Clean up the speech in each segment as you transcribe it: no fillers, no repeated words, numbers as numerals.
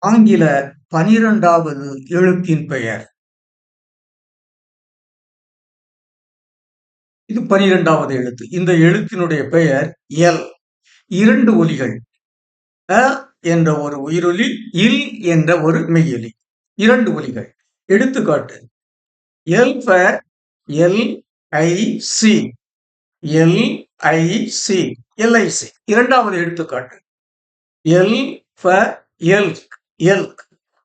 ஆங்கில 12வது எழுத்தின் பெயர். இது 12வது எழுத்து. இந்த எழுத்தினுடைய பெயர் எல். 2 ஒலிகள். அ என்ற ஒரு உயிரொலி, இல் என்ற ஒரு மெய்யொலி. 2 ஒலிகள். எடுத்துக்காட்டு: எல்ப, LIC, LIC, LIC. 2வது எடுத்துக்காட்டு: எல்ப, எல்க், எல்க்.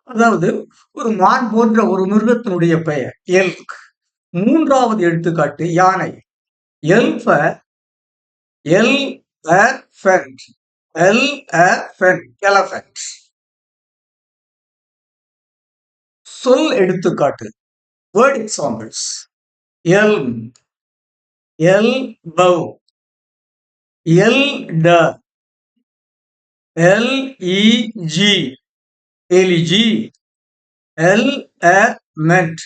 அதாவது ஒரு மான் போன்ற ஒரு மிருகத்தினுடைய பெயர் எல்க். 3வது எடுத்துக்காட்டு யானை. எல்ப, elephant, elephant, elephant. சொல் எடுத்துக்காட்டு. Word examples: elm, elbow, elder, LEG, LEG, element,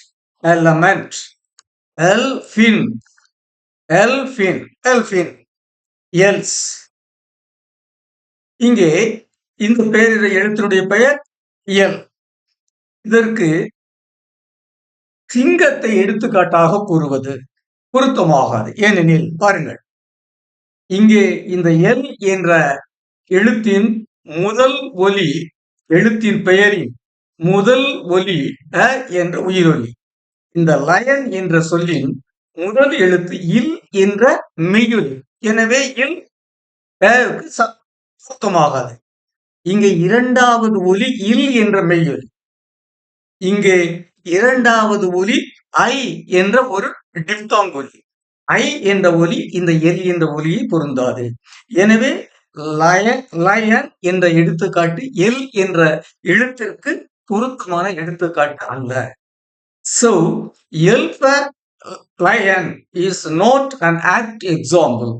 element, elfin, elfin, elfin, else. இங்கே இந்த பேரிட எழுத்தினுடைய பெயர் எல். இதற்கு சிங்கத்தை எடுத்துக்காட்டாக கூறுவது பொருத்தமாகாது. ஏனெனில் பாருங்கள், இங்கே இந்த எல் என்ற எழுத்தின் முதல் ஒலி, எழுத்தின் பெயரின் முதல் ஒலி அ என்ற உயிரொலி. இந்த லயன் என்ற சொல்லின் முதல் எழுத்து இல் என்ற மெய்யொலி. எனவே இல் பொருத்தமாகாது. இங்கே 2வது ஒலி இல் என்ற மெய்யொலி. இங்கே 2வது ஒலி ஐ என்ற ஒரு டிப்தாங் ஒலி. ஐ என்ற ஒலி இந்த எல் என்ற ஒலியை பொருந்தாது. எனவே லயன் என்ற எடுத்துக்காட்டு எல் என்ற எழுத்திற்கு பொருத்தமான எடுத்துக்காட்டு அல்ல. So, elf lion is not an apt example